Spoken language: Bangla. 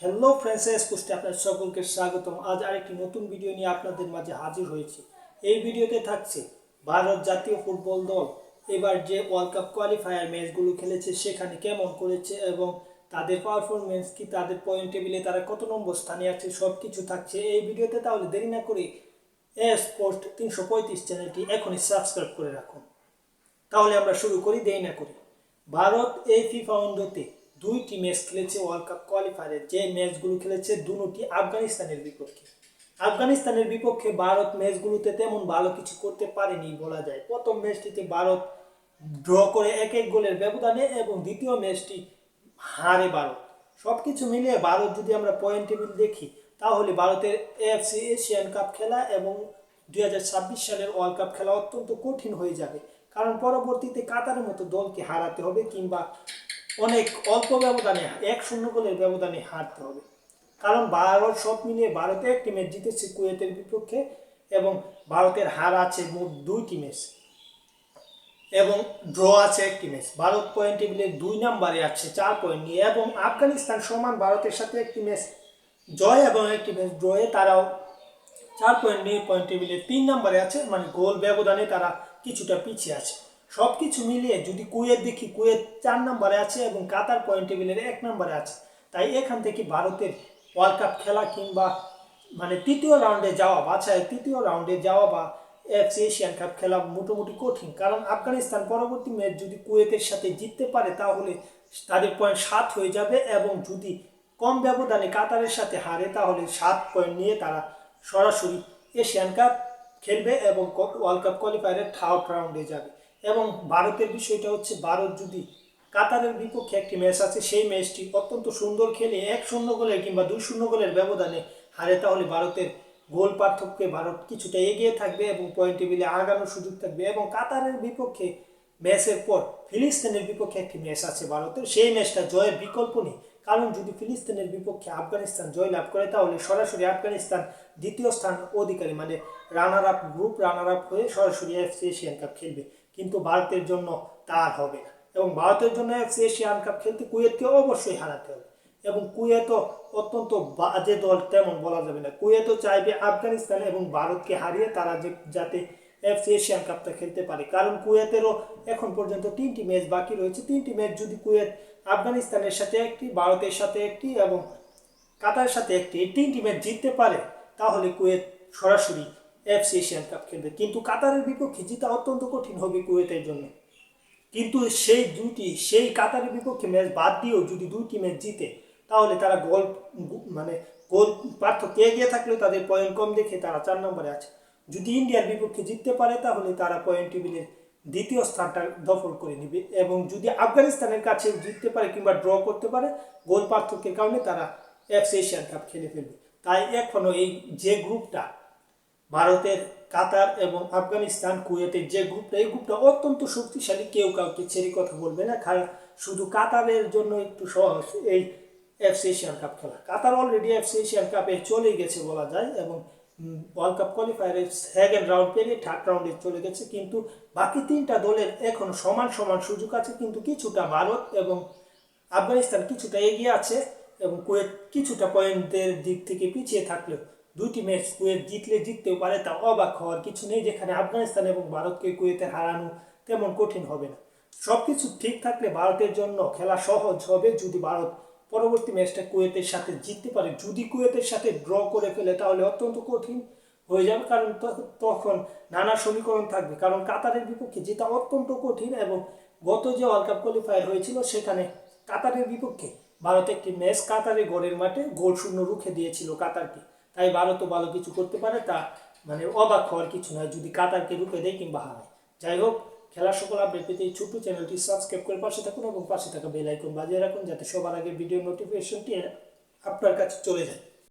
হ্যালো ফ্রেন্ডস, পুষ্টি আপনার সকলকে স্বাগতম। আজ আরেকটি নতুন ভিডিও নিয়ে আপনাদের মাঝে হাজির হয়েছি। এই ভিডিওতে থাকছে ভারত জাতীয় ফুটবল দল এবার যে ওয়ার্ল্ড কাপ কোয়ালিফায়ার ম্যাচগুলো খেলেছে সেখানে কেমন করেছে এবং তাদের পারফরমেন্স কি, তাদের পয়েন্ট টেবিলে তারা কত নম্বর স্থানে আছে, সব কিছু থাকছে এই ভিডিওতে। তাহলে দেরি না করে স্পোর্ট 335 চ্যানেলটি এখনই সাবস্ক্রাইব করে রাখুন। তাহলে আমরা শুরু করি, দেরি না করি। ভারত এই ফিফা উইন্ডোতে দুইটি ম্যাচ খেলেছে ওয়ার্ল্ড কাপ কোয়ালিফায়ারের। যে ম্যাচগুলো খেলেছে দুটি আফগানিস্তানের বিপক্ষে। আফগানিস্তানের বিপক্ষে ভারত ম্যাচগুলোতে তেমন ভালো কিছু করতে পারেনি বলা যায়। প্রথম ম্যাচটিতে ভারত ড্র করে 1-1 গোলের ব্যবধানে এবং দ্বিতীয় ম্যাচটি হারে ভারত। সব কিছু মিলিয়ে ভারত যদি আমরা পয়েন্ট টেবিল দেখি তাহলে ভারতের এএফসি এশিয়ান কাপ খেলা এবং 2026 সালের ওয়ার্ল্ড কাপ খেলা অত্যন্ত কঠিন হয়ে যাবে, কারণ পরবর্তীতে কাতারের মতো দলকে হারাতে হবে কিংবা অনেক অল্প ব্যবধানে 1-0 গোলের ব্যবধানে হারতে হবে। কারণ ভারত সব মিলিয়ে ভারতে একটি ম্যাচ জিতেছে কুয়েতের বিপক্ষে এবং ভারতের হার আছে মোট 2টি ম্যাচ এবং ড্র আছে একটি ম্যাচ। ভারত পয়েন্ট টেবিলে 2 নম্বরে আছে 4 পয়েন্ট নিয়ে এবং আফগানিস্তান সমান ভারতের সাথে একটি ম্যাচ জয় এবং একটি ম্যাচ ড্রয়ে তারাও 4 পয়েন্ট নিয়ে পয়েন্ট টেবিলে 3 নম্বরে আছে, মানে গোল ব্যবধানে তারা কিছুটা পিছিয়ে আছে। সব কিছু মিলিয়ে যদি কুয়েত দেখি, কুয়েত 4 নম্বরে আছে এবং কাতার পয়েন্ট টেবিলের 1 নম্বরে আছে। তাই এখান থেকে ভারতের ওয়ার্ল্ড কাপ খেলা কিংবা মানে তৃতীয় রাউন্ডে যাওয়া, বাছাই তৃতীয় রাউন্ডে যাওয়া বা এফসি এশিয়ান কাপ খেলা মোটামুটি কঠিন। কারণ আফগানিস্তান পরবর্তী ম্যাচ যদি কুয়েতের সাথে জিততে পারে তাহলে তাদের পয়েন্ট 7 হয়ে যাবে এবং যদি কম ব্যবধানে কাতারের সাথে হারে তাহলে 7 পয়েন্ট নিয়ে তারা সরাসরি এশিয়ান কাপ খেলবে এবং ওয়ার্ল্ড কাপ কোয়ালিফায়ারের থার্ড রাউন্ডে যাবে। এবং ভারতের বিষয়টা হচ্ছে, ভারত যদি কাতারের বিপক্ষে একটি ম্যাচ আছে সেই ম্যাচটি অত্যন্ত সুন্দর খেলে 1-0 গোলের কিংবা 2-0 গোলের ব্যবধানে হারে তাহলে ভারতের গোল পার্থক্যে ভারত কিছুটা এগিয়ে থাকবে এবং পয়েন্ট টেবিলে আগানোর সুযোগ থাকবে। এবং কাতারের বিপক্ষে ম্যাচের পর ফিলিস্তিনের বিপক্ষে একটি ম্যাচ আছে ভারতের, সেই ম্যাচটা জয়ের বিকল্প নেই। কারণ যদি ফিলিস্তিনের বিপক্ষে আফগানিস্তান জয়লাভ করে তাহলে সরাসরি আফগানিস্তান দ্বিতীয় স্থান অধিকারী, মানে runner up, group runner up হয়ে সরাসরি এফসি এশিয়ান কাপ খেলবে। কিন্তু ভারতের জন্য তার হবে না এবং ভারতের জন্য এফসি এশিয়ান কাপ খেলতে কুয়েতকে অবশ্যই হারাতে হবে। এবং কুয়েতও অত্যন্ত বাজে দল তেমন বলা যাবে না। কুয়েতও চাইবে আফগানিস্তান এবং ভারতকে হারিয়ে তারা যাতে এফসি এশিয়ান কাপটা খেলতে পারে। কারণ কুয়েতেরও এখন পর্যন্ত 3টি ম্যাচ বাকি রয়েছে। 3টি ম্যাচ যদি কুয়েত আফগানিস্তানের সাথে একটি, ভারতের সাথে একটি এবং কাতারের সাথে একটি, এই 3টি ম্যাচ জিততে পারে তাহলে কুয়েত সরাসরি এফসি এশিয়ান কাপ খেলবে। কিন্তু কাতারের বিপক্ষে জিতা অত্যন্ত কঠিন হবে কুয়েতের জন্য। কিন্তু সেই কাতারের বিপক্ষে ম্যাচ বাদ দিয়েও যদি 2টি ম্যাচ জিতে তাহলে তারা গোল পার্থক্য এগিয়ে থাকলেও তাদের পয়েন্ট কম দেখে তারা 4 নম্বরে আছে। যদি ইন্ডিয়ার বিপক্ষে জিততে পারে তাহলে তারা পয়েন্ট টেবিলের দ্বিতীয় স্থানটা দখল করে নেবে এবং যদি আফগানিস্তানের কাছে জিততে পারে কিংবা ড্র করতে পারে গোল পার্থক্যের কারণে তারা এফসি এশিয়ান কাপ খেলে ফেলবে। তাই এখনো এই যে গ্রুপটা ভারতের, কাতার এবং আফগানিস্তান, কুয়েতের যে গ্রুপটা, এই গ্রুপটা অত্যন্ত শক্তিশালী, কেউ কাউকে ছেড়ে কথা বলবে না। শুধু কাতারের জন্য একটু সহজ এই এফসি এশিয়ান কাপ খেলা। কাতার অলরেডি এফসি এশিয়ান কাপে চলে গেছে বলা যায় এবং ওয়ার্ল্ড কাপ কোয়ালিফায়ারের সেকেন্ড রাউন্ড পেরিয়ে থার্ড রাউন্ডে চলে গেছে। কিন্তু বাকি 3টা দলের এখন সমান সমান সুযোগ আছে, কিন্তু কিছুটা ভারত এবং আফগানিস্তান কিছুটা এগিয়ে আছে এবং কুয়েত কিছুটা পয়েন্টের দিক থেকে পিছিয়ে থাকলেও 2টি ম্যাচ কুয়েত জিততেও পারে, তা অবাক হওয়ার কিছু নেই। যেখানে আফগানিস্তান এবং ভারতকে কুয়েতে হারানো তেমন কঠিন হবে না। সব কিছু ঠিক থাকলে ভারতের জন্য খেলা সহজ হবে যদি ভারত পরবর্তী ম্যাচটা কুয়েতের সাথে জিততে পারে। যদি কুয়েতের সাথে ড্র করে ফেলে তাহলে অত্যন্ত কঠিন হয়ে যাবে, কারণ তখন নানা সমীকরণ থাকবে। কারণ কাতারের বিপক্ষে জেতা অত্যন্ত কঠিন এবং গত যে ওয়ার্ল্ড কাপ কোয়ালিফায়ার হয়েছিল সেখানে কাতারের বিপক্ষে ভারত একটি ম্যাচ কাতারে ঘরের মাঠে গোল শূন্য রুখে দিয়েছিল কাতারকে। তাই ভারতও ভালো কিছু করতে পারে, তা মানে অবাক হওয়ার কিছু নয় যদি কাতারকে রুখে দেয় কিংবা হারায়। যাই হোক, খেলার সকল আপডেট পেতে এই ছোট্ট চ্যানেলটি সাবস্ক্রাইব করে পাশে থাকুন এবং পাশে থাকা বেল আইকন বাজিয়ে রাখুন যাতে সবার আগে ভিডিও নোটিফিকেশনটি আপনার কাছে চলে যায়।